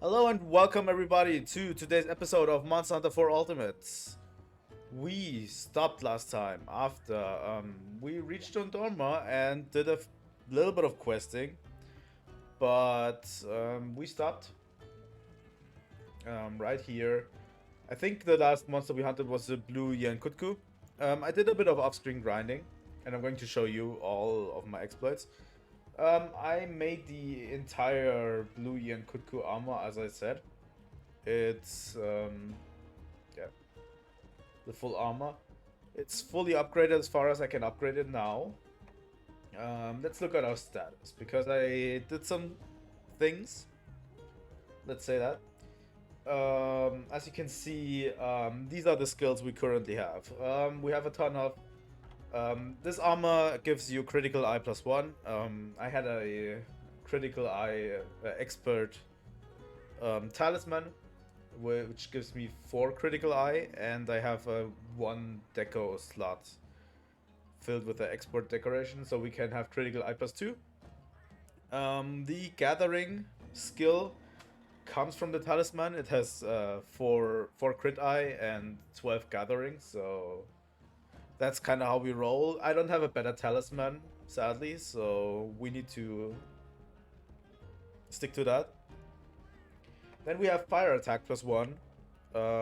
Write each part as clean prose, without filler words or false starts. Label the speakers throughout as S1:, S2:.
S1: Hello and welcome everybody to today's episode of Monster Hunter 4 Ultimates. We stopped last time after we reached Ondorma and did a little bit of questing, but we stopped right here. I think the last monster we hunted was the blue Yankutku. I did a bit of off-screen grinding, and I'm going to show you all of my exploits. I made the entire blue Yankutku armor, as I said. It's yeah, the full armor. It's fully upgraded as far as I can upgrade it now. Let's look at our status, because I did some things. Let's say that. As you can see, these are the skills we currently have. We have a ton of. This armor gives you critical eye +1. I had a critical eye expert talisman, which gives me 4 critical eye, and I have a 1 deco slot filled with the expert decoration, so we can have critical eye +2. The gathering skill comes from the talisman. It has 4 crit eye and 12 gathering, so that's kind of how we roll. I don't have a better talisman, sadly, so we need to stick to that. Then we have fire attack +1.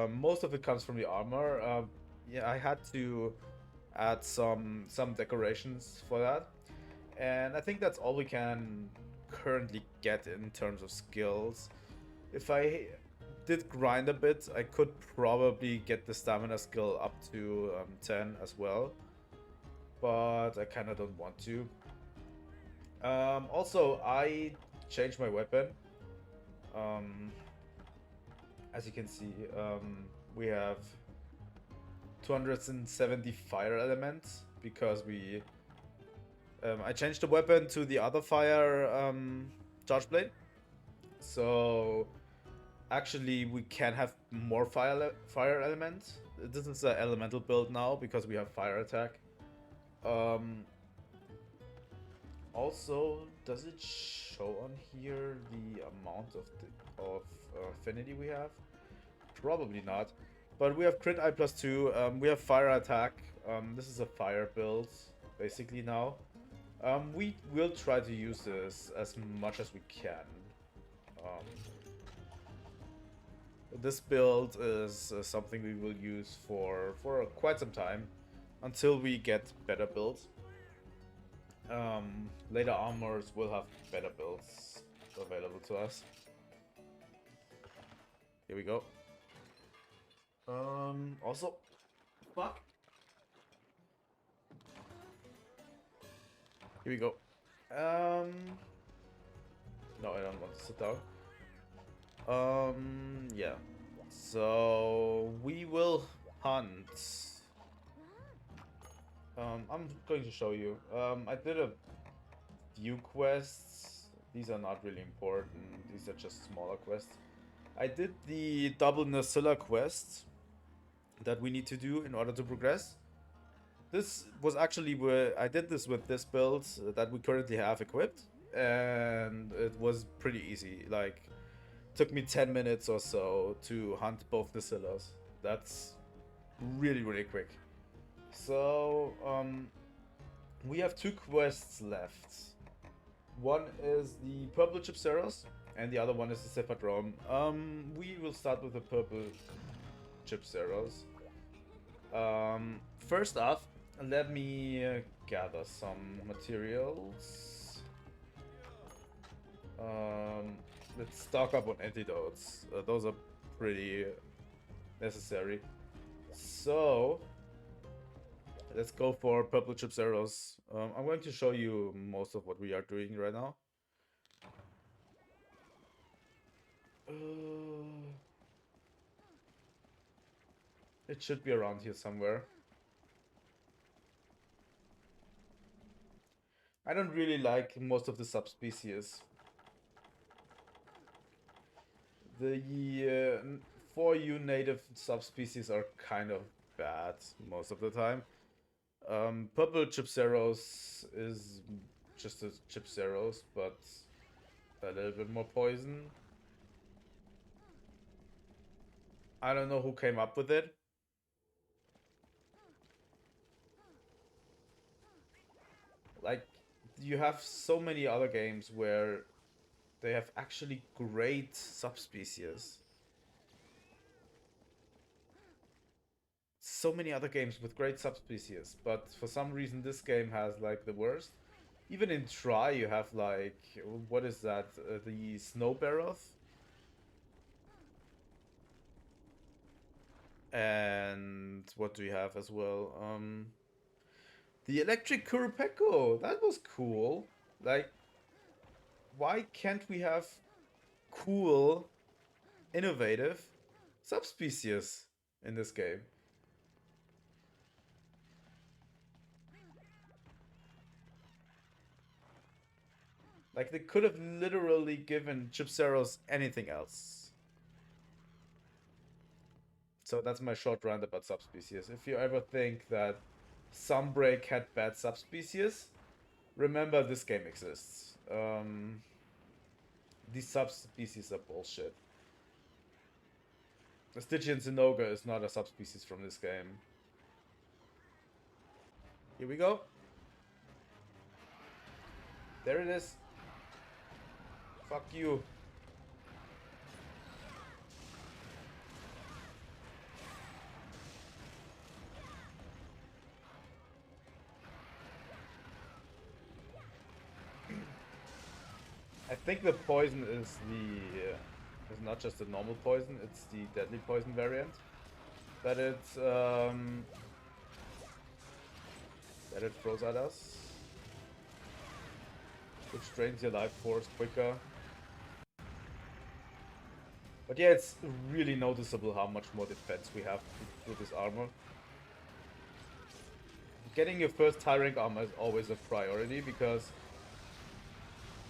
S1: Most of it comes from the armor. Yeah, I had to add some decorations for that, and I think that's all we can currently get in terms of skills. If I did grind a bit, I could probably get the stamina skill up to 10 as well, but I kind of don't want to. Also, I changed my weapon. As you can see, we have 270 fire elements because I changed the weapon to the other fire charge blade. So actually we can have more fire elements. This is an elemental build now because we have fire attack. Also, does it show on here the amount of affinity we have? Probably not. But we have crit eye +2. We have fire attack. This is a fire build basically now. We will try to use this as much as we can. This build is something we will use for quite some time until we get better builds. Later armors will have better builds available to us. Here we go. Also, fuck. Here we go. No, I don't want to sit down. Yeah. So we will hunt. I'm going to show you. I did a few quests. These are not really important. These are just smaller quests. I did the double Nacilla quest that we need to do in order to progress. This was actually where I did this with this build that we currently have equipped, and it was pretty easy. Like, took me 10 minutes or so to hunt both Nacillas. That's really quick. So, we have 2 quests left. One is the Purple Chipseros, and the other one is the Cephadrome. We will start with the Purple Chipseros. First off, let me gather some materials. Let's stock up on antidotes. Those are pretty necessary. So, let's go for Purple Chipseros. I'm going to show you most of what we are doing right now. It should be around here somewhere. I don't really like most of the subspecies. The 4U native subspecies are kind of bad most of the time. Purple Chipseros is just a Chipseros, but a little bit more poison. I don't know who came up with it. Like, you have so many other games where they have actually great subspecies. So many other games with great subspecies, but for some reason this game has like the worst. Even in Try you have like, what is that? The Snow Barroth? And what do we have as well? The Electric Kurupeko. That was cool. Like, why can't we have cool, innovative subspecies in this game? Like, they could have literally given Chipseros anything else. So that's my short rant about subspecies. If you ever think that Sunbreak had bad subspecies, remember this game exists. These subspecies are bullshit. The Stygian Zinogre is not a subspecies from this game. Here we go. There it is. Fuck you. I think the poison is is not just the normal poison, it's the deadly poison variant. That it throws at us, which drains your life force quicker. But yeah, it's really noticeable how much more defense we have with this armor. Getting your first high rank armor is always a priority because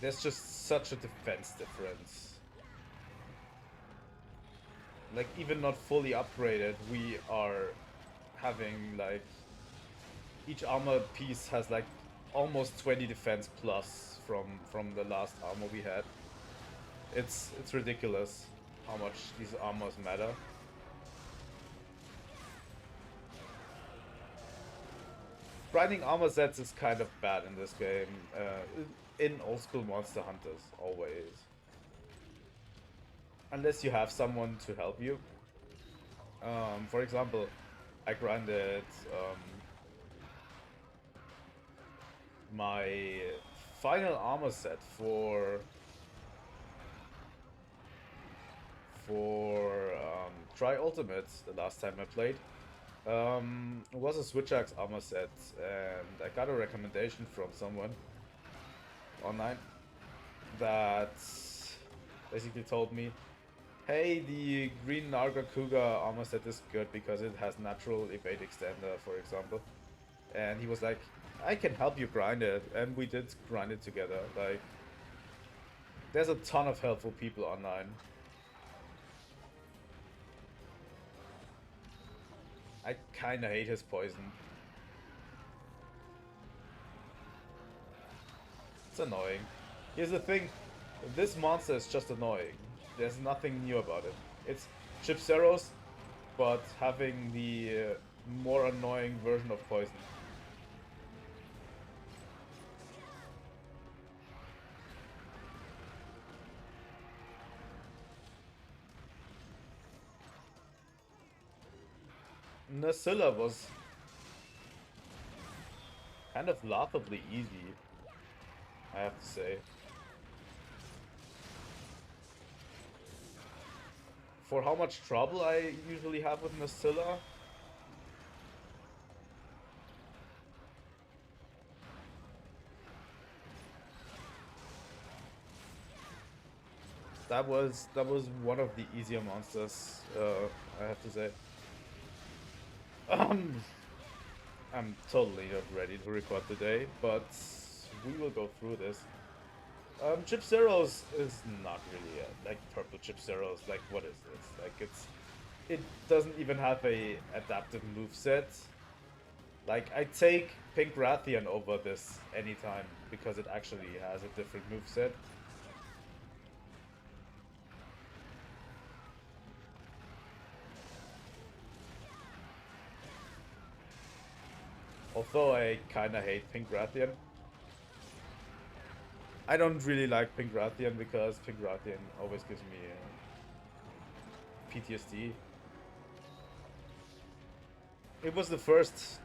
S1: there's just such a defense difference. Like, even not fully upgraded, we are having like each armor piece has like almost 20 defense plus from the last armor we had. It's ridiculous how much these armors matter. Grinding armor sets is kind of bad in this game. In old school Monster Hunters, always. Unless you have someone to help you. For example, I grinded my final armor set for Try Ultimate the last time I played. It was a Switch Axe armor set, and I got a recommendation from someone online that basically told me, hey, the green Narga Kuga armor set is good because it has natural evade extender, for example. And he was like, I can help you grind it, and we did grind it together. Like, there's a ton of helpful people online. I kinda hate his poison. It's annoying. Here's the thing, this monster is just annoying. There's nothing new about it. It's Chipseros, but having the more annoying version of poison. Nasilla was kind of laughably easy, I have to say. For how much trouble I usually have with Nasilla, that was one of the easier monsters, I have to say. I'm totally not ready to record today, but we will go through this. Chipseros is not really like purple Chipseros. Like, what is this? Like, it doesn't even have a adaptive moveset. Like, I take Pink Rathian over this anytime because it actually has a different moveset. Although I kinda hate Pink Rathian. I don't really like Pink Rathian because Pink Rathian always gives me PTSD. It was the first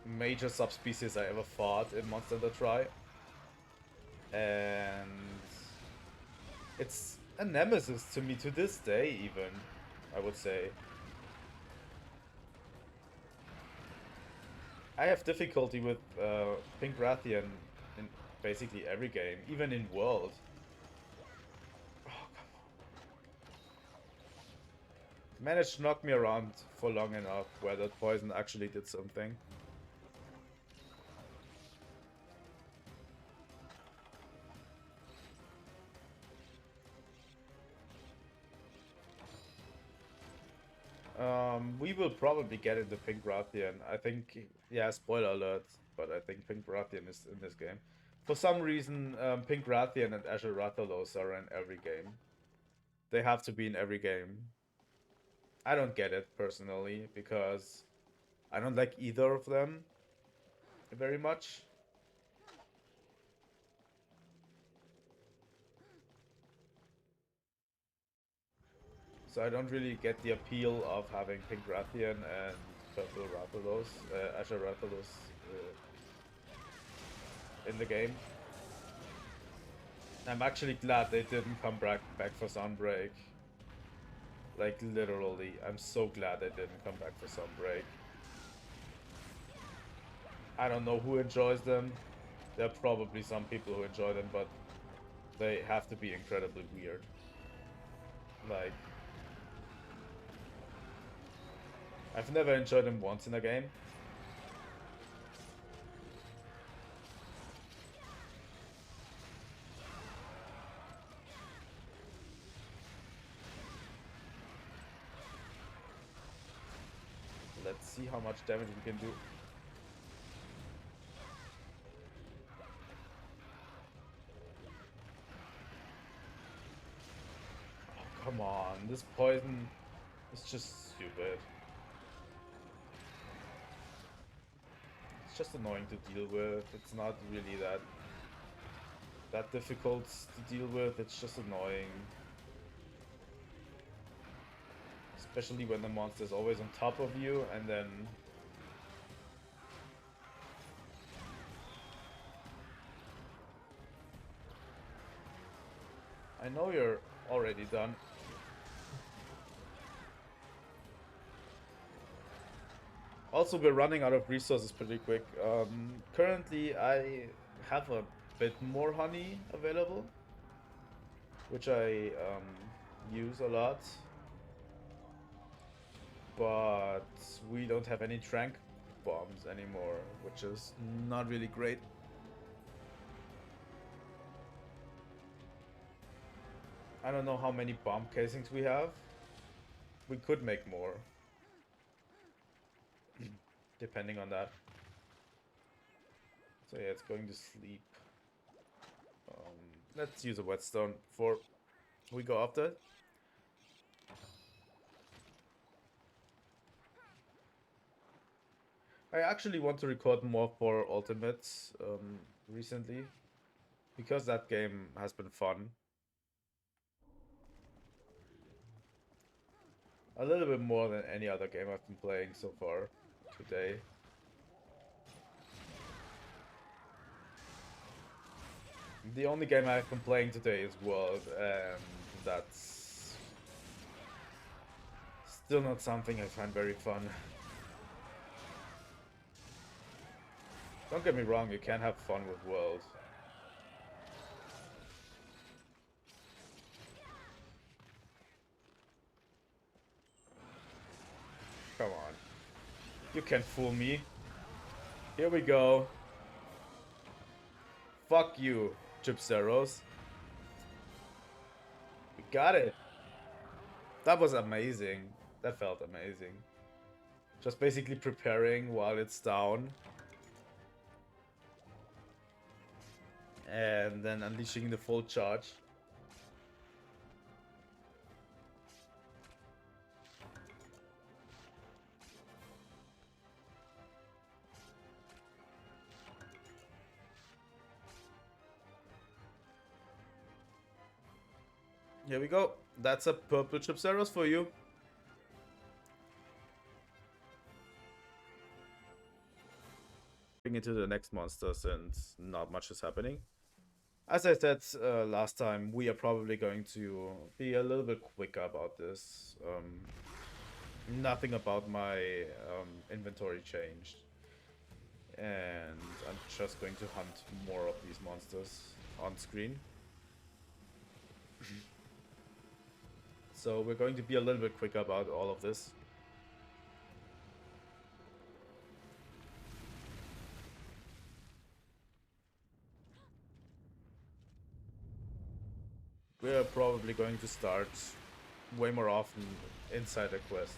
S1: major subspecies I ever fought in Monster Hunter Tri. And it's a nemesis to me to this day, even, I would say. I have difficulty with Pink Rathian in basically every game, even in World. Oh, come on. Managed to knock me around for long enough where that poison actually did something. We will probably get into Pink Rathian. I think, yeah, spoiler alert, but I think Pink Rathian is in this game. For some reason, Pink Rathian and Azure Rathalos are in every game. They have to be in every game. I don't get it, personally, because I don't like either of them very much. So I don't really get the appeal of having Pink Rathian and Purple Rathalos, Azure Rathalos in the game. I'm actually glad they didn't come back for Sunbreak. Like, literally, I'm so glad they didn't come back for Sunbreak. I don't know who enjoys them. There are probably some people who enjoy them, but they have to be incredibly weird. Like, I've never enjoyed them once in a game. Let's see how much damage we can do. Oh, come on, this poison is just stupid. It's just annoying to deal with. It's not really that difficult to deal with. It's just annoying. Especially when the monster is always on top of you and then... I know you're already done. Also, we're running out of resources pretty quick. Currently, I have a bit more honey available, which I use a lot. But we don't have any trank bombs anymore, which is not really great. I don't know how many bomb casings we have. We could make more. Depending on that. So yeah, it's going to sleep. Let's use a whetstone before we go after it. I actually want to record more for Ultimates recently, because that game has been fun. A little bit more than any other game I've been playing so far today. The only game I've been playing today is World, and that's still not something I find very fun. Don't get me wrong, you can have fun with World. Come on. You can't fool me. Here we go. Fuck you, Chipseros. We got it. That was amazing. That felt amazing. Just basically preparing while it's down. And then unleashing the full charge. Here we go. That's a purple Chipsaros for you. Into the next monster since not much is happening. As I said last time, we are probably going to be a little bit quicker about this. Nothing about my inventory changed. And I'm just going to hunt more of these monsters on screen. So we're going to be a little bit quicker about all of this. We're probably going to start way more often inside the quest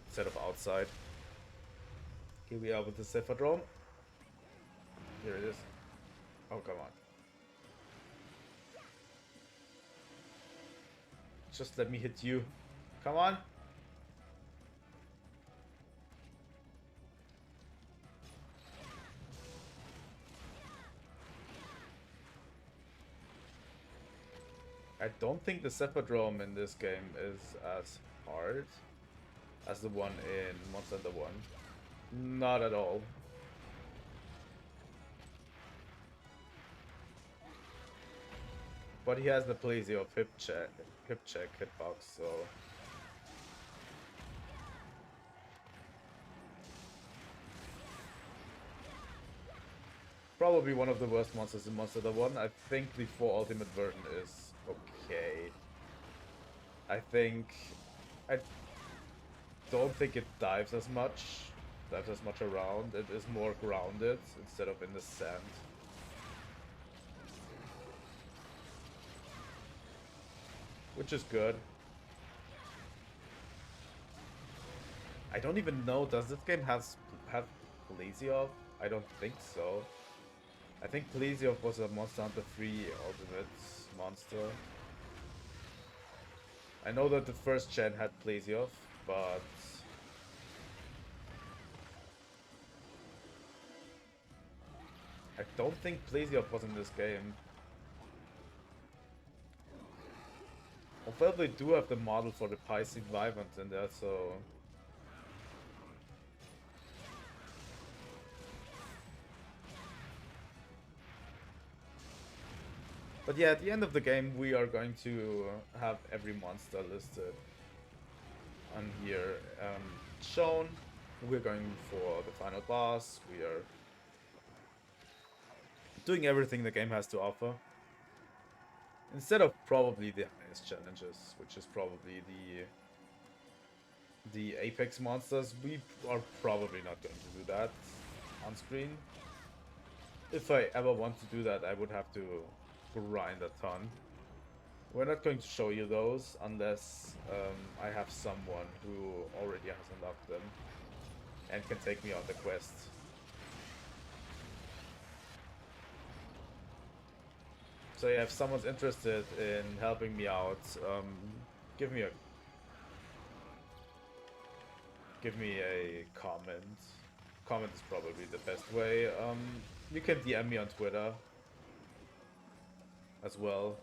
S1: instead of outside. Here we are with the Cephadrome. Here it is. Oh, come on. Just let me hit you. Come on. I don't think the Cephadrome in this game is as hard as the one in Monster Hunter 1. Not at all. But he has the Plesio of hip check, hitbox, so... Probably one of the worst monsters in Monster Hunter 1. I think the 4 Ultimate version is okay. I don't think it dives as much around. It is more grounded instead of in the sand. Which is good. I don't even know, does this game have Plesiov? I don't think so. I think Plesiov was a Monster Hunter 3 Ultimate monster. I know that the first gen had Plesiov, but... I don't think Plesiov was in this game. Although they do have the model for the Pisces Vivant in there, so... But yeah, at the end of the game, we are going to have every monster listed on here shown. We're going for the final boss. We are doing everything the game has to offer. Instead of probably the highest challenges, which is probably the Apex monsters, we are probably not going to do that on screen. If I ever want to do that, I would have to grind a ton. We're not going to show you those unless I have someone who already has unlocked them and can take me on the quest. So yeah, if someone's interested in helping me out, give me a comment. Comment is probably the best way. You can DM me on Twitter as well.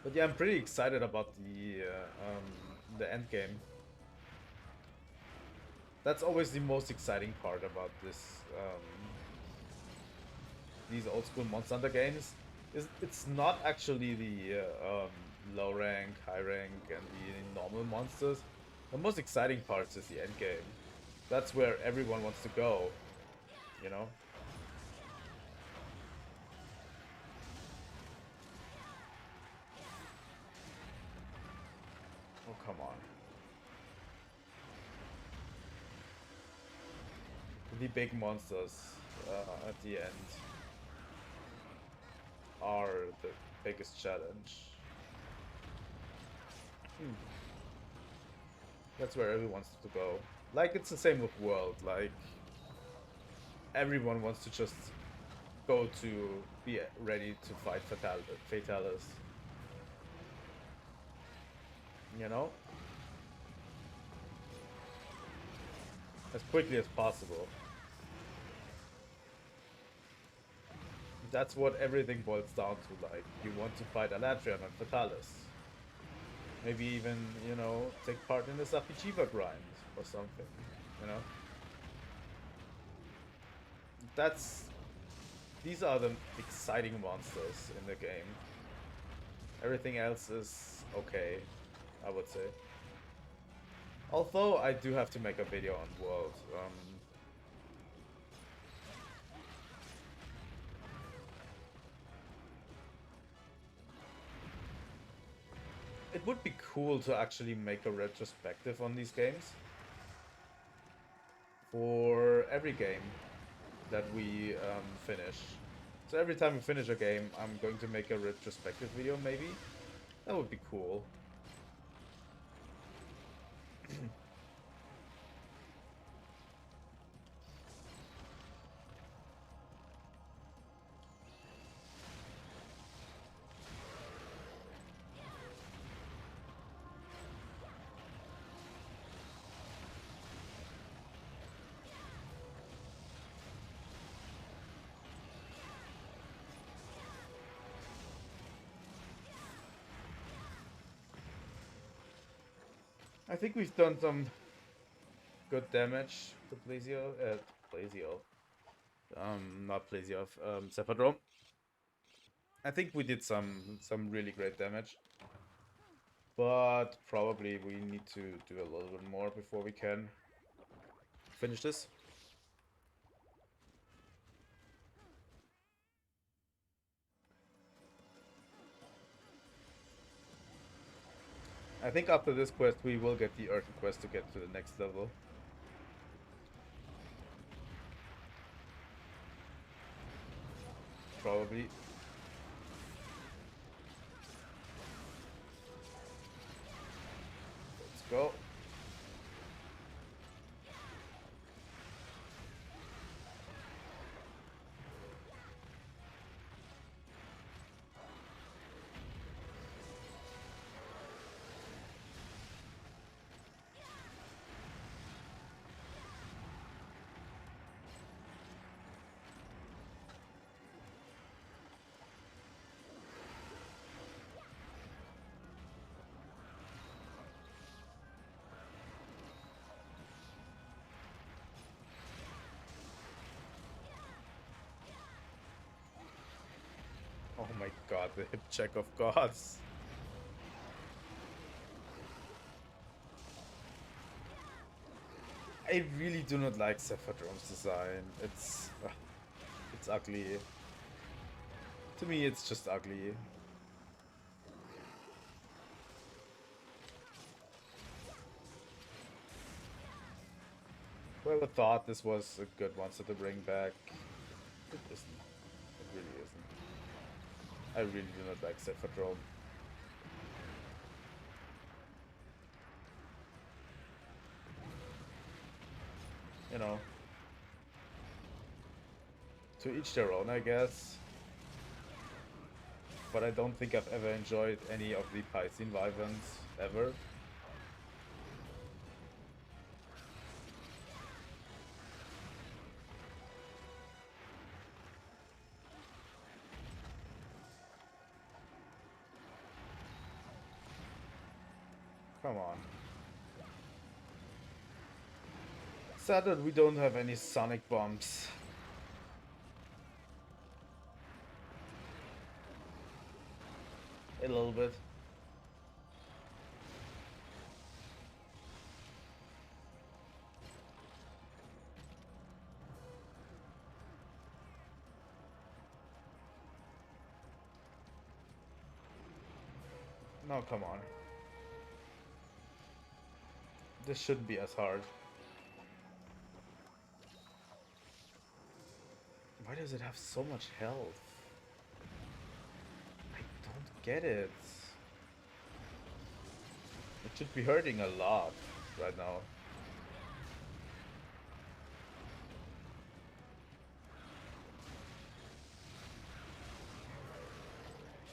S1: But yeah, I'm pretty excited about the end game. That's always the most exciting part about this these old school Monster Hunter games. It's not actually the low rank, high rank, and the normal monsters. The most exciting part is the end game. That's where everyone wants to go, you know? Oh, come on. The big monsters at the end are the biggest challenge. That's where everyone wants to go. Like, it's the same with World. Like, everyone wants to just go to be ready to fight Fatalis. You know? as quickly as possible. That's what everything boils down to. Like, you want to fight Alatreon and Fatalis. Maybe even, you know, take part in the Safichiva grind or something, you know? That's... These are the exciting monsters in the game. Everything else is okay, I would say. Although I do have to make a video on World. It would be cool to actually make a retrospective on these games. For every game that we finish. So every time we finish a game, I'm going to make a retrospective video, maybe? That would be cool. I think we've done some good damage to Plazio. Not Plazio, Cephadrome. I think we did some really great damage. But probably we need to do a little bit more before we can finish this. I think after this quest we will get the Earthen quest to get to the next level. Probably. Let's go. Oh my god, the hip check of gods. I really do not like Cephadrome's design. It's ugly. To me, it's just ugly. Whoever thought this was a good monster to bring back, it isn't. It really isn't. I really do not like Cephadrome. You know, to each their own, I guess. But I don't think I've ever enjoyed any of the Piscine Wyverns, ever. Come on. Sad that we don't have any sonic bombs. A little bit. No, come on. This shouldn't be as hard. Why does it have so much health? I don't get it. It should be hurting a lot right now.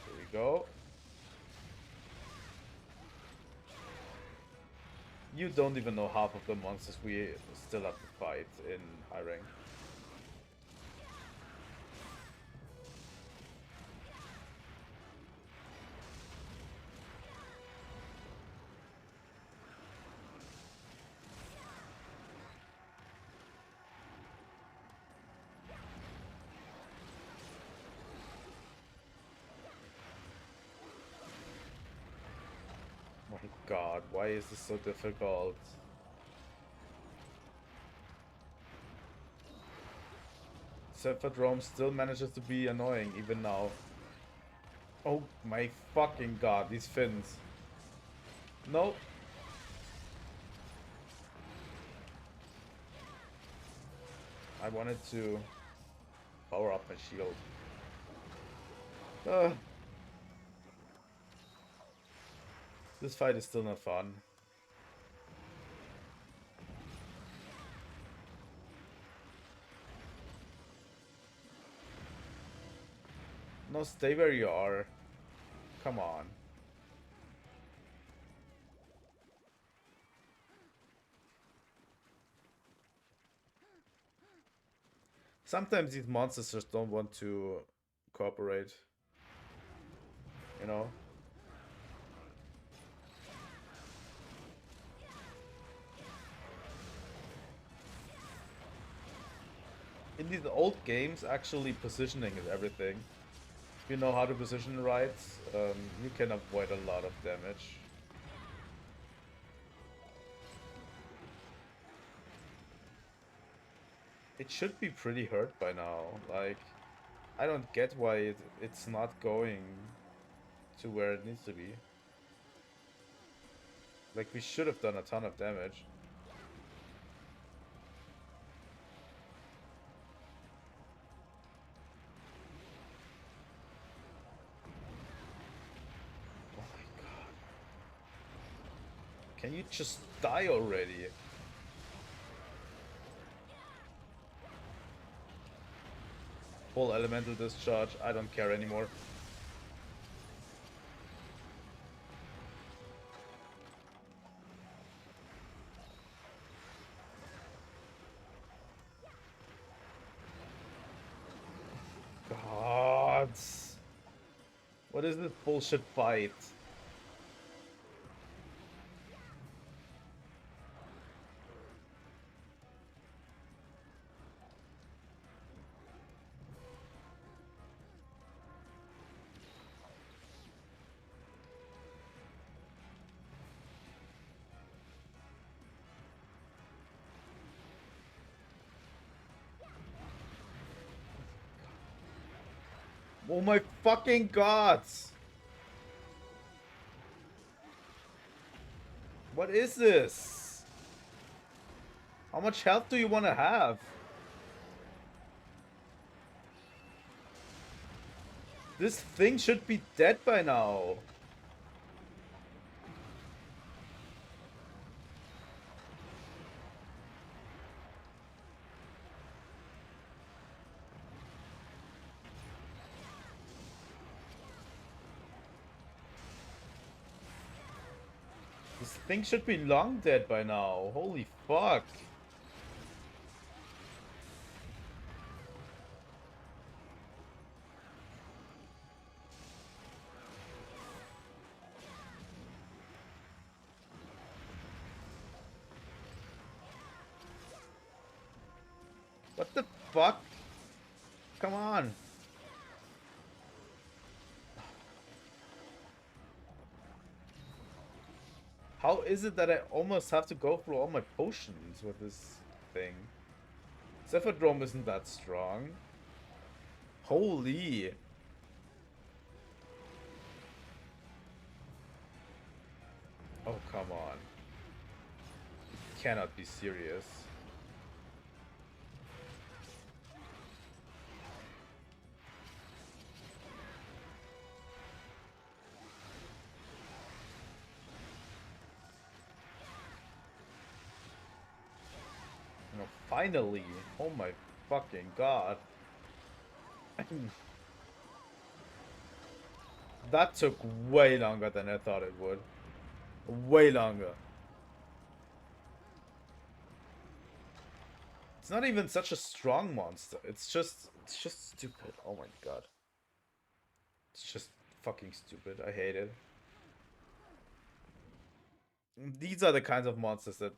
S1: Here we go. You don't even know half of the monsters we still have to fight in high rank. My god, why is this so difficult? Sephirodrome still manages to be annoying even now. Oh my fucking god, these fins. No. I wanted to power up my shield. This fight is still not fun. No, stay where you are. Come on. Sometimes these monsters just don't want to cooperate. You know? In these old games, actually positioning is everything. If you know how to position right, you can avoid a lot of damage. It should be pretty hurt by now. Like, I don't get why it's not going to where it needs to be. Like, we should have done a ton of damage. Oh my god. Can you just die already? Full elemental discharge, I don't care anymore. God. What is this bullshit fight? Oh my fucking god! What is this? How much health do you want to have? This thing should be dead by now. This thing should be long dead by now. Holy fuck. What the fuck? Come on. How is it that I almost have to go through all my potions with this thing? Sephirodrome isn't that strong. Holy. Oh, come on. You cannot be serious. No, finally! Oh my fucking god. That took way longer than I thought it would. Way longer. It's not even such a strong monster. It's just stupid. Oh my god. It's just fucking stupid. I hate it. These are the kinds of monsters that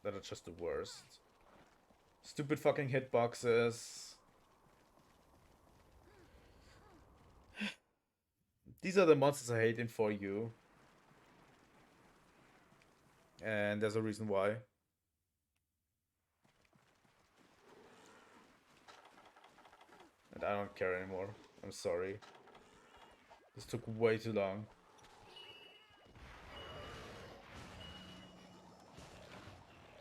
S1: are just the worst. Stupid fucking hitboxes. These are the monsters I hate in For You. And there's a reason why. And I don't care anymore. I'm sorry. This took way too long.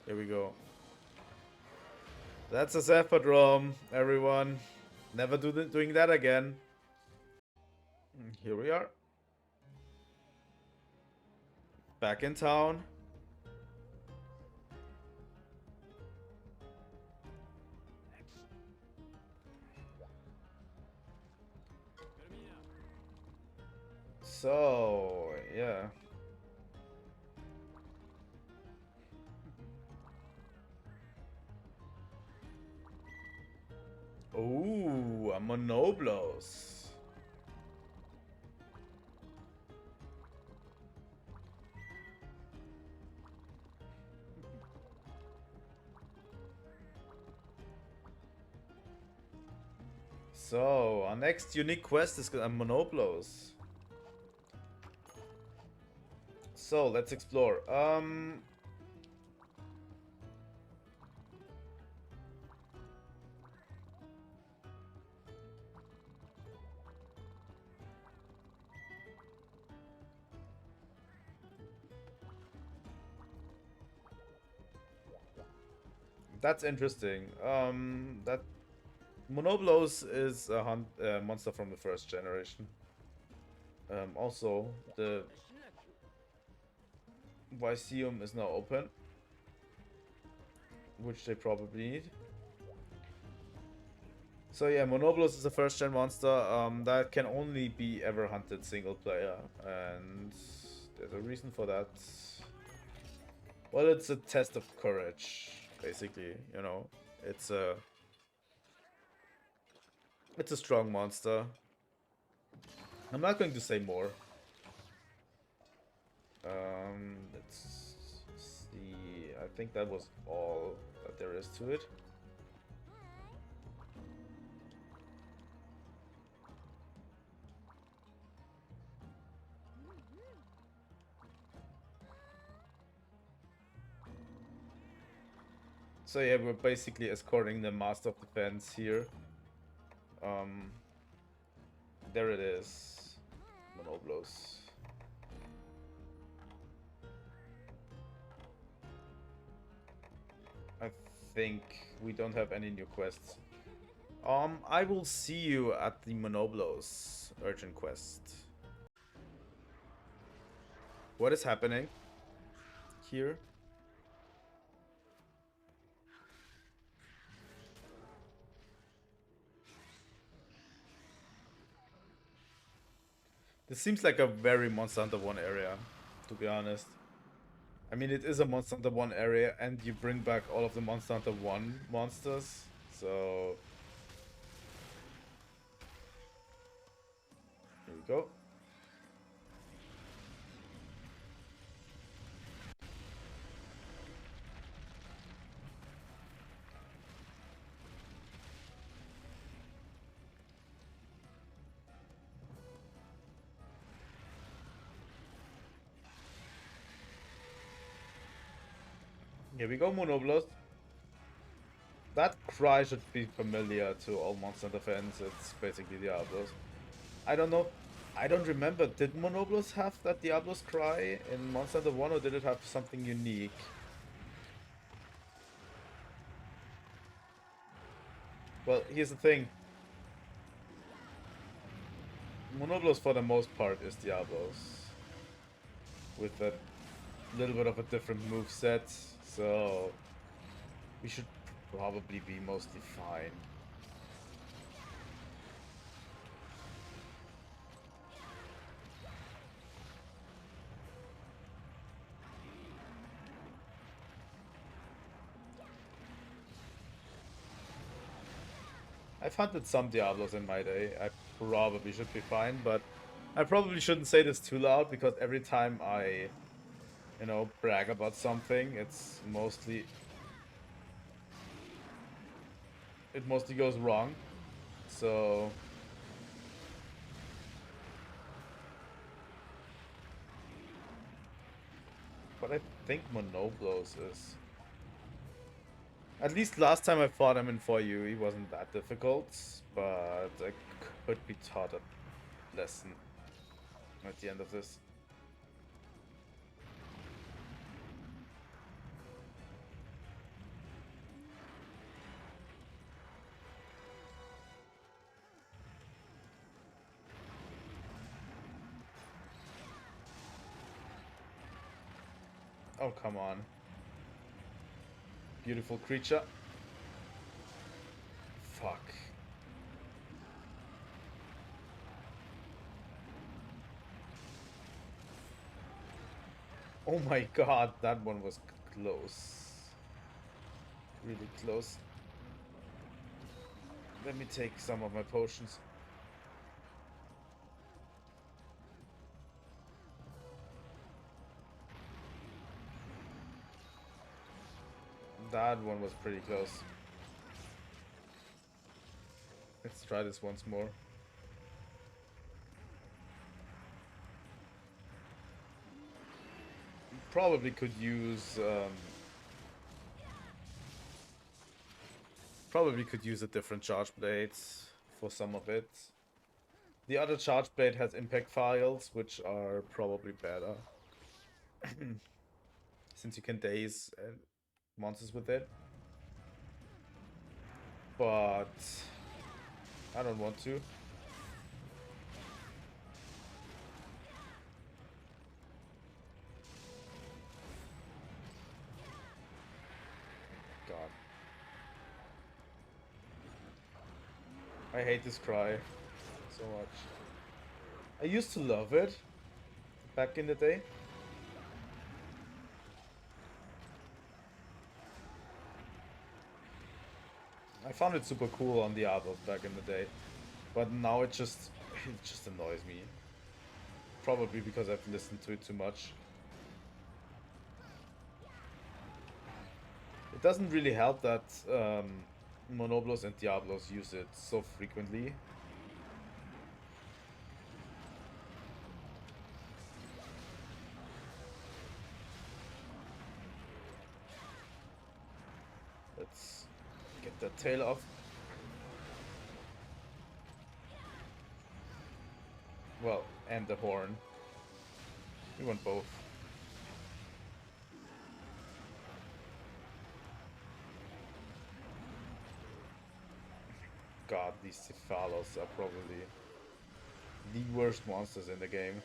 S1: Here we go. That's a Zephadrome, everyone. Never doing that again. Here we are. Back in town. So, yeah. Ooh, a Monoblos. So, our next unique quest is a Monoblos. So, let's explore. That's interesting. That Monoblos is a monster from the first generation. Also, the Lyceum is now open, which they probably need. So yeah, Monoblos is a first gen monster that can only be ever hunted single player, and there's a reason for that. Well, it's a test of courage, basically. You know, it's a strong monster. I'm not going to say more. Let's see. I think that was all that there is to it. So yeah, we're basically escorting the Master of Defense here. There it is. Monoblos. I think we don't have any new quests. I will see you at the Monoblos urgent quest. What is happening here? This seems like a very Monster Hunter 1 area, to be honest. I mean, it is a Monster Hunter 1 area, and you bring back all of the Monster Hunter 1 monsters, so... Here we go. Here we go, Monoblos. That cry should be familiar to all Monster Hunter fans. It's basically Diablos. I don't know. I don't remember. Did Monoblos have that Diablos cry in Monster Hunter 1, or did it have something unique? Well, here's the thing. Monoblos, for the most part, is Diablos. With a little bit of a different move set, so we should probably be mostly fine. I've hunted some Diablos in my day. I probably should be fine, but I probably shouldn't say this too loud because every time I, you know, brag about something, it mostly goes wrong. So but I think Monoblos is, at least last time I fought him in 4U, he wasn't that difficult, but I could be taught a lesson at the end of this. Oh, come on. Beautiful creature. Fuck. Oh my god, that one was close. Really close. Let me take some of my potions. That one was pretty close. Let's try this once more. Probably could use a different charge blade for some of it. The other charge blade has impact files, which are probably better. Since you can daze monsters with it. But I don't want to. God. I hate this cry so much. I used to love it back in the day. I found it super cool on the Diablos back in the day. But now it just annoys me. Probably because I've listened to it too much. It doesn't really help that Monoblos and Diablos use it so frequently. Let's get that tail off. Well, and the horn. We want both. God, these Cephalos are probably the worst monsters in the game.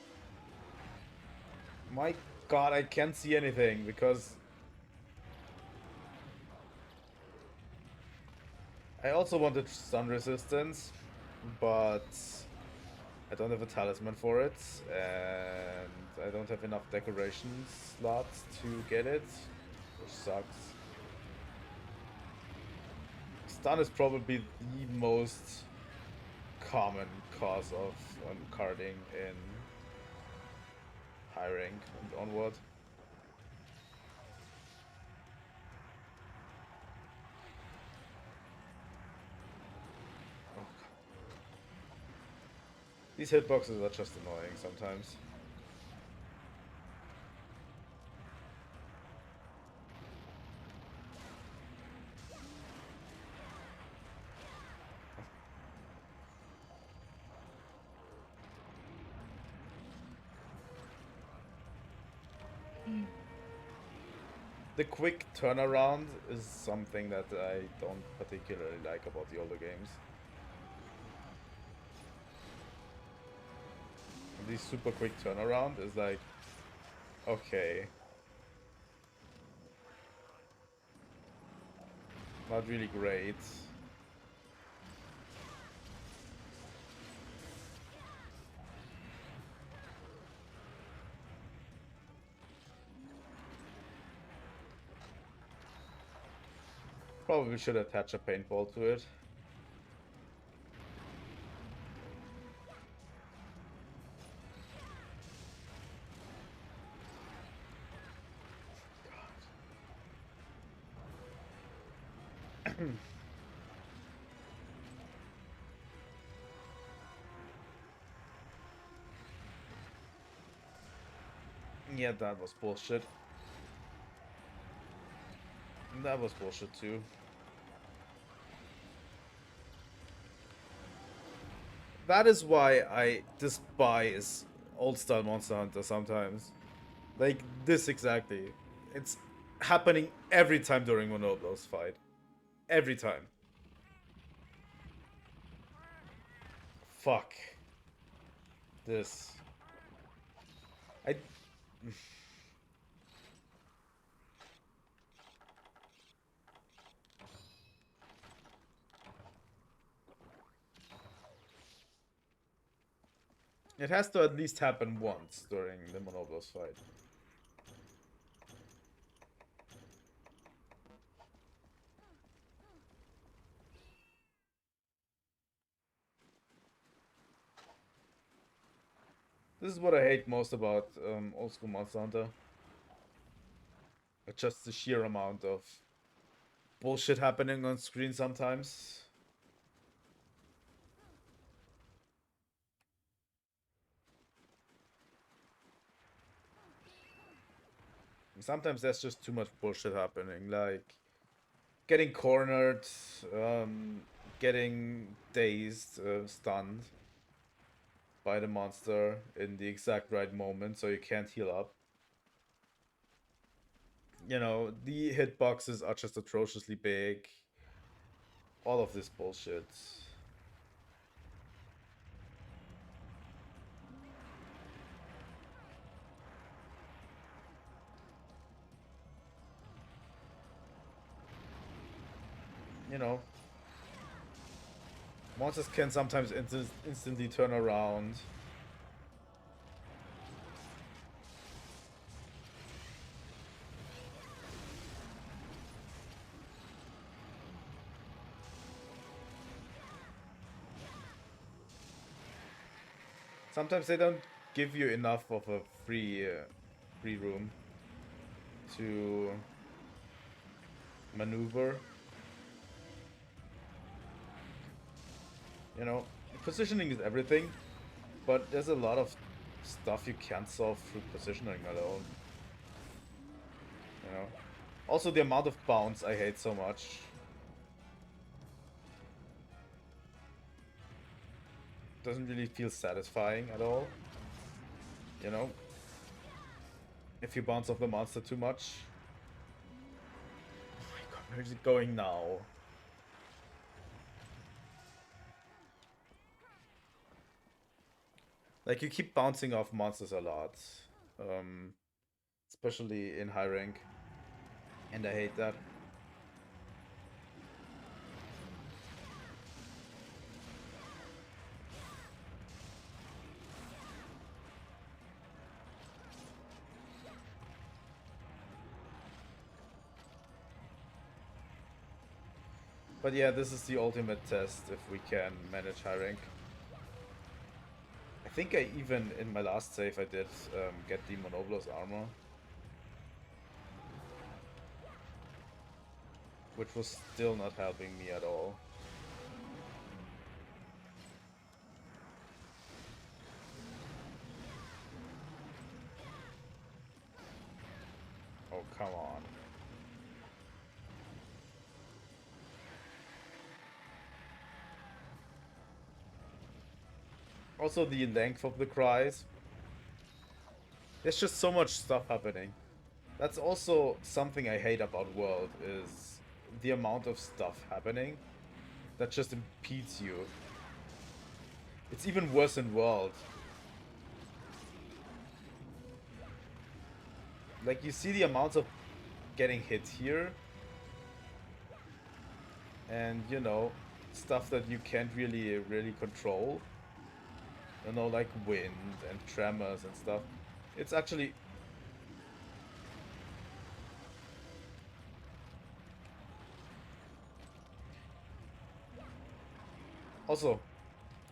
S1: My god, I can't see anything because I also wanted stun resistance, but I don't have a talisman for it, and I don't have enough decoration slots to get it, which sucks. Stun is probably the most common cause of uncarding in high rank and onward. Oh. These hitboxes are just annoying sometimes. The quick turnaround is something that I don't particularly like about the older games. This super quick turnaround is like, okay. Not really great. Probably should attach a paintball to it. Yeah, that was bullshit. That was bullshit too. That is why I despise old-style Monster Hunter sometimes. Like, this exactly. It's happening every time during Monoblo's fight. Every time. Fuck. This. I... It has to at least happen once during the Monoblo's fight. This is what I hate most about old school Monster Hunter. Just the sheer amount of bullshit happening on screen sometimes. Sometimes there's just too much bullshit happening, like getting cornered, getting dazed, stunned by the monster in the exact right moment so you can't heal up. You know, the hitboxes are just atrociously big. All of this bullshit. You know, monsters can sometimes instantly turn around. Sometimes they don't give you enough of a free room to maneuver. You know, positioning is everything, but there's a lot of stuff you can't solve through positioning alone. You know, also the amount of bounce I hate so much. Doesn't really feel satisfying at all. You know, if you bounce off the monster too much. Oh my god, where is it going now? Like, you keep bouncing off monsters a lot. Especially in high rank. And I hate that. But yeah, this is the ultimate test if we can manage high rank. I think I even, in my last save, I did get the Monoblo's armor. Which was still not helping me at all. Oh, come on. Also the length of the cries. There's just so much stuff happening. That's also something I hate about World, is the amount of stuff happening that just impedes you. It's even worse in World. Like, you see the amounts of getting hit here. And, you know, stuff that you can't really control. You know, like wind and tremors and stuff. It's actually... Also,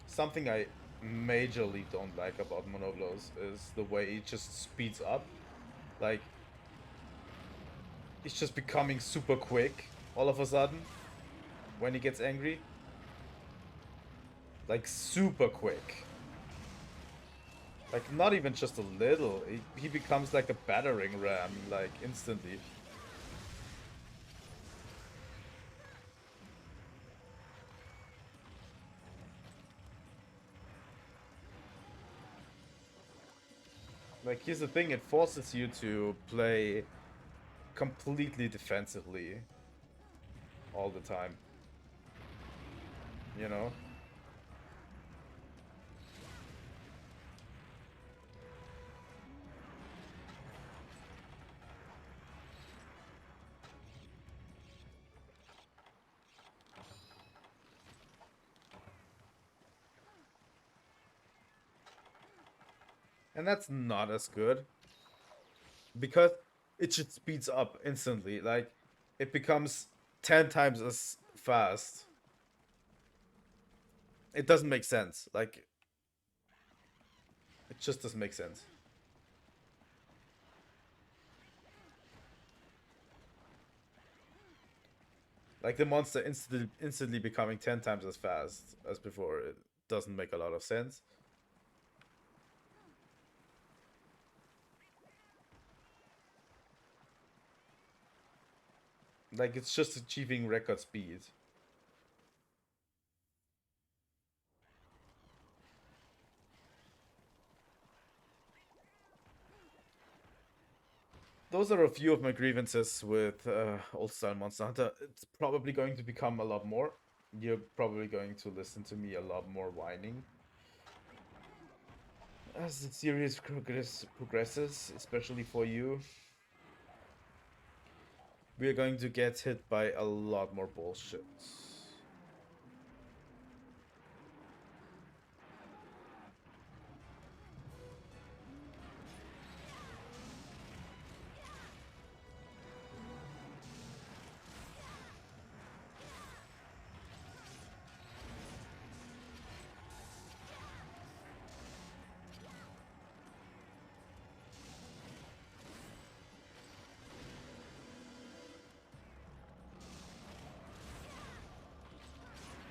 S1: something I majorly don't like about Monoblos is the way it just speeds up. Like, it's just becoming super quick all of a sudden. when he gets angry. Like, super quick. Like, not even just a little. He becomes like a battering ram, like, instantly. Like, here's the thing, it forces you to play completely defensively all the time. You know? And that's not as good. Because it just speeds up instantly. Like, it becomes 10 times as fast. It doesn't make sense. Like, it just doesn't make sense. Like, the monster instantly becoming 10 times as fast as before. It doesn't make a lot of sense. Like, it's just achieving record speed. Those are a few of my grievances with old style Monster Hunter. It's probably going to become a lot more. You're probably going to listen to me a lot more whining as the series progresses, especially for you. We are going to get hit by a lot more bullshit.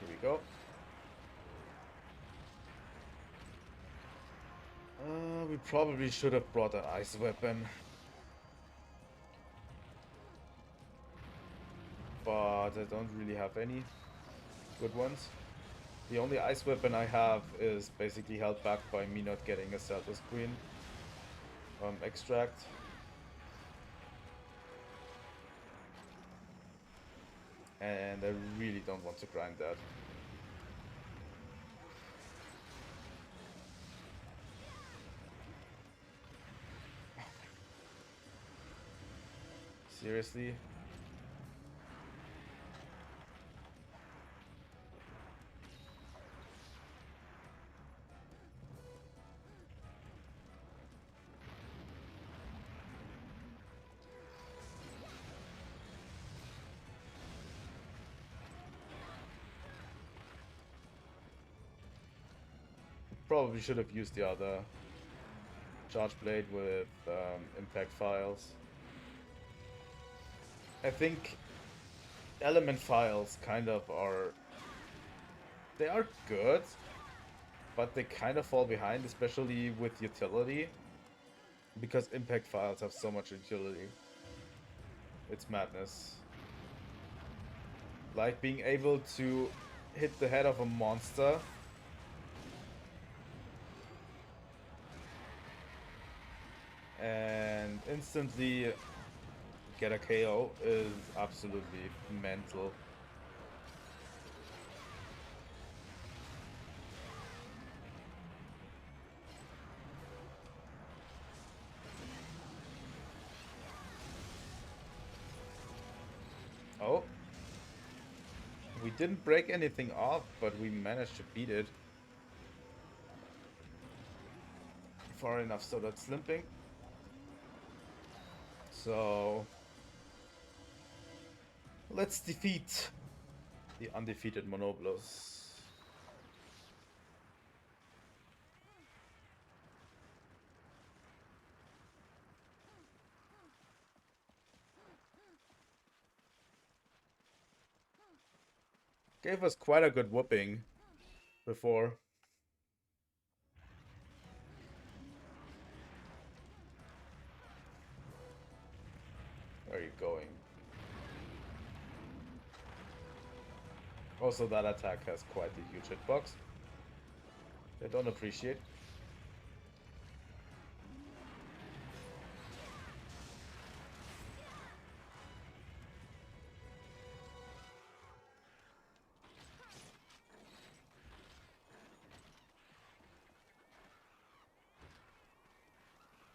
S1: Here we go. We probably should have brought an ice weapon. But I don't really have any good ones. The only ice weapon I have is basically held back by me not getting a Zelda's Queen extract. And I really don't want to grind that. Seriously? Probably should have used the other charge blade with impact files. I think element files kind of are... They are good, but they kind of fall behind, especially with utility. Because impact files have so much utility. It's madness. Like being able to hit the head of a monster and instantly get a KO is absolutely mental. Oh. We didn't break anything off, but we managed to beat it. Far enough so that's limping. So... let's defeat the undefeated Monoblos. Gave us quite a good whooping before. Where are you going? Also, that attack has quite a huge hitbox. I don't appreciate.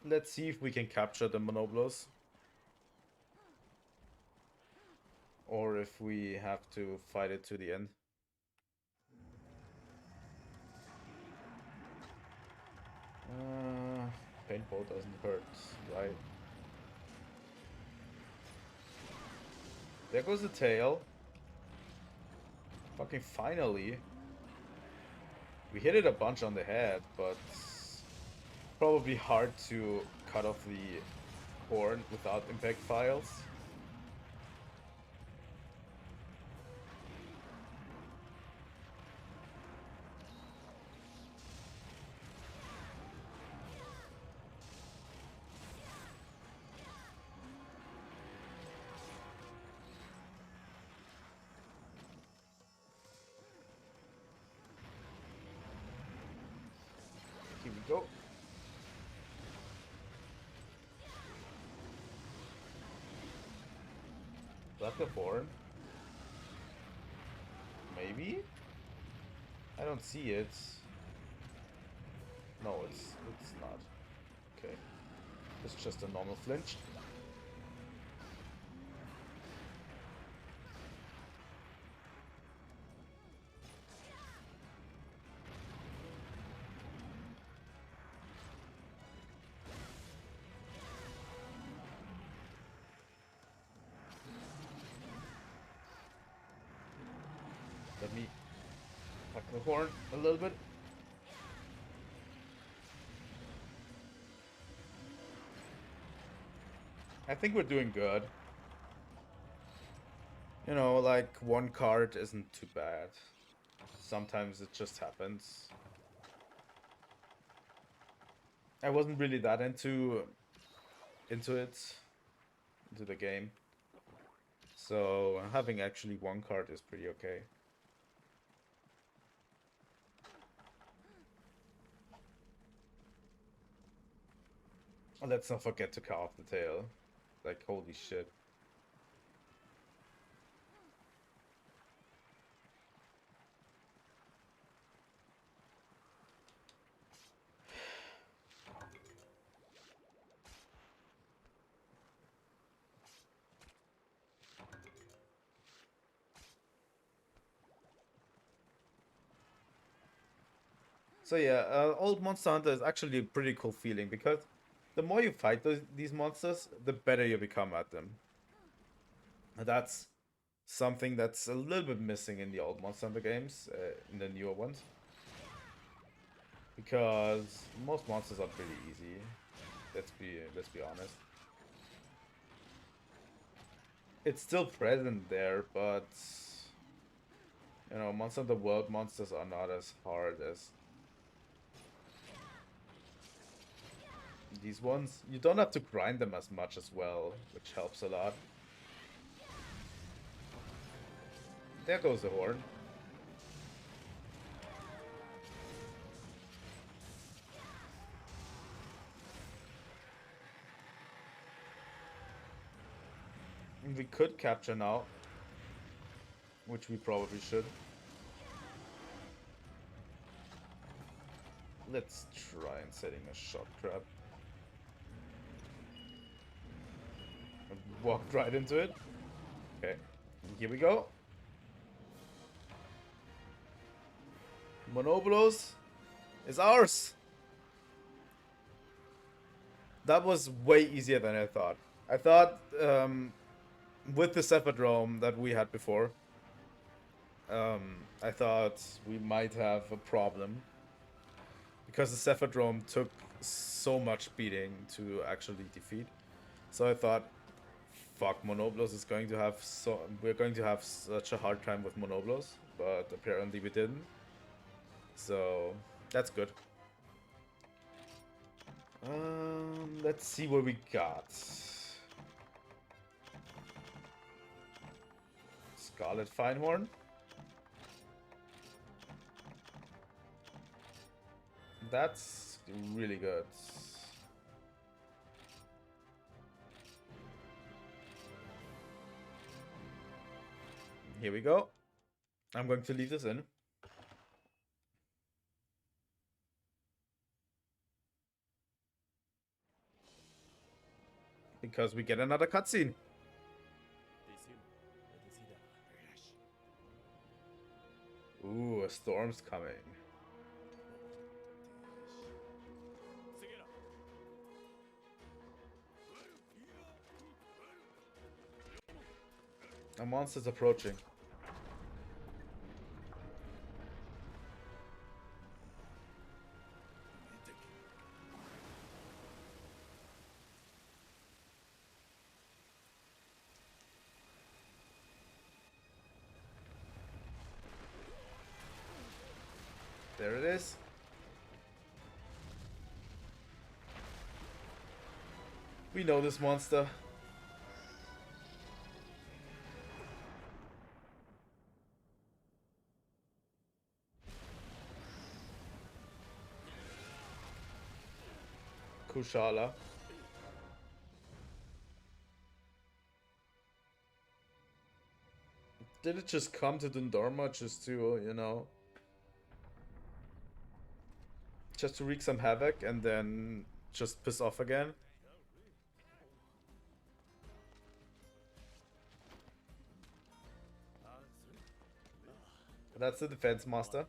S1: Let's see if we can capture the Monoblos. Or if we have to fight it to the end. Paintball doesn't hurt, right? There goes the tail. Fucking finally. We hit it a bunch on the head, but probably hard to cut off the horn without impact files. Here we go. Is that the horn? Maybe? I don't see it. No, it's not. Okay. It's just a normal flinch. Let me tuck the horn a little bit. I think we're doing good. You know, like, one card isn't too bad. Sometimes it just happens. I wasn't really that into the game. So having actually one card is pretty okay. Let's not forget to cut off the tail. Like, holy shit. So yeah, Old Monster Hunter is actually a pretty cool feeling because the more you fight these monsters, the better you become at them. And that's something that's a little bit missing in the old Monster Hunter games, in the newer ones. Because most monsters are pretty easy. Let's be honest. It's still present there, but you know, Monster Hunter World monsters are not as hard as these ones. You don't have to grind them as much as well, which helps a lot. There goes the horn. We could capture now, which we probably should. Let's try and setting a shot trap. Walked right into it. Okay, here we go. Monoblos is ours. That was way easier than I thought. I thought with the Cephadrome that we had before, I thought we might have a problem because the Cephadrome took so much beating to actually defeat. So I thought fuck, Monoblos is going to have we're going to have such a hard time with Monoblos, but apparently we didn't. So that's good. Let's see what we got. Scarlet Finehorn. That's really good. Here we go. I'm going to leave this in. Because we get another cutscene. Ooh, a storm's coming. A monster's approaching. There it is. We know this monster. Kushala. Did it just come to Dundorma just to, you know, just to wreak some havoc and then just piss off again? That's the defense master.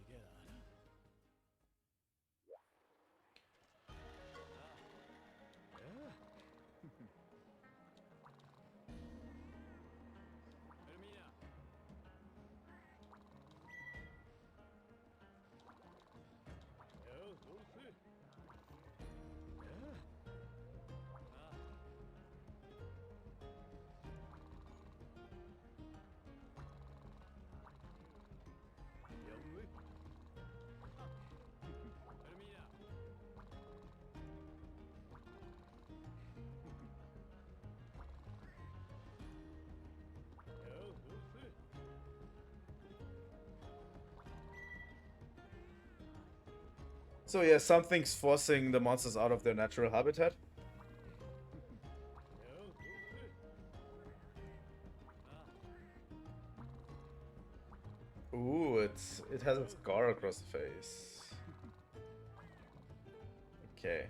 S1: So yeah, something's forcing the monsters out of their natural habitat. Ooh, it has a scar across the face. Okay.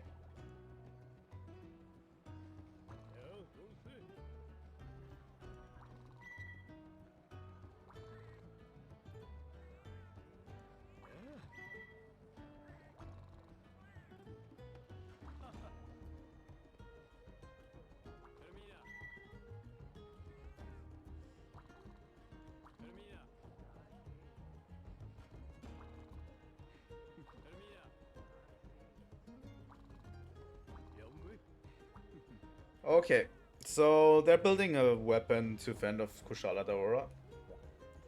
S1: Okay, so they're building a weapon to fend off Kushala Daora.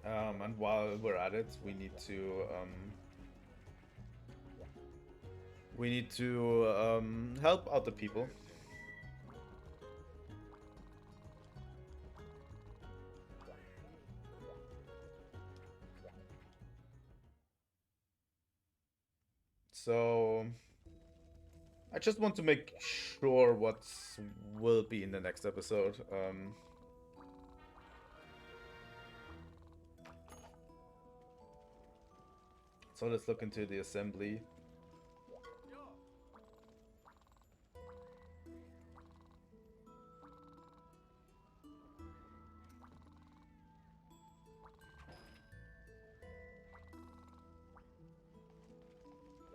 S1: And while we're at it, we need to help out the people. So I just want to make sure what will be in the next episode. So let's look into the assembly.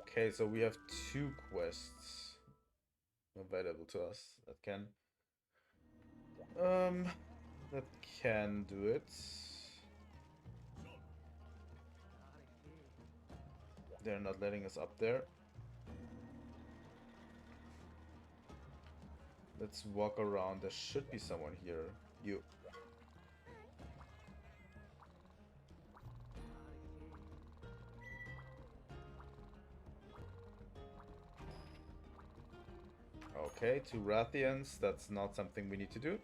S1: Okay, so we have 2 quests available to us that can do it. They're not letting us up there. Let's walk around. There should be someone here. You. Okay, 2 Rathians. That's not something we need to do.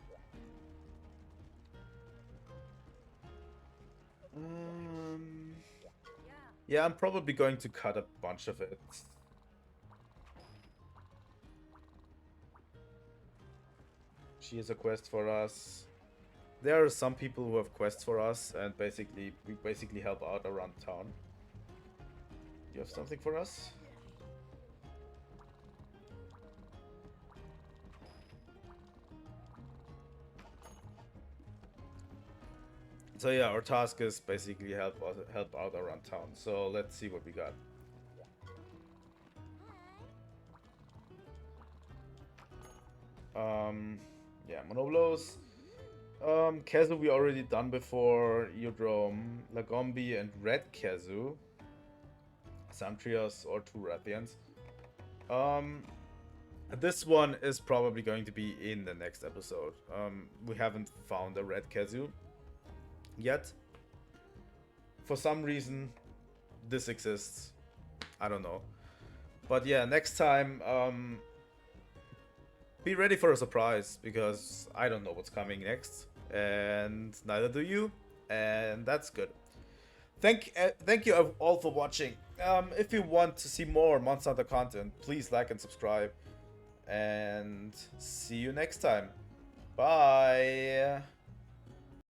S1: Yeah, I'm probably going to cut a bunch of it. She has a quest for us. There are some people who have quests for us, and we basically help out around town. You have something for us? So yeah, our task is basically help out around town. So let's see what we got. Yeah, Monoblos. Kazu we already done before. Eudrome, Lagombi, and Red Kazu. Some trios or 2 Rathians. This one is probably going to be in the next episode. We haven't found a Red Kazu yet. For some reason, this exists. I don't know. But yeah, next time, be ready for a surprise, because I don't know what's coming next. And neither do you. And that's good. Thank you all for watching. If you want to see more Monster Hunter content, please like and subscribe. And see you next time. Bye.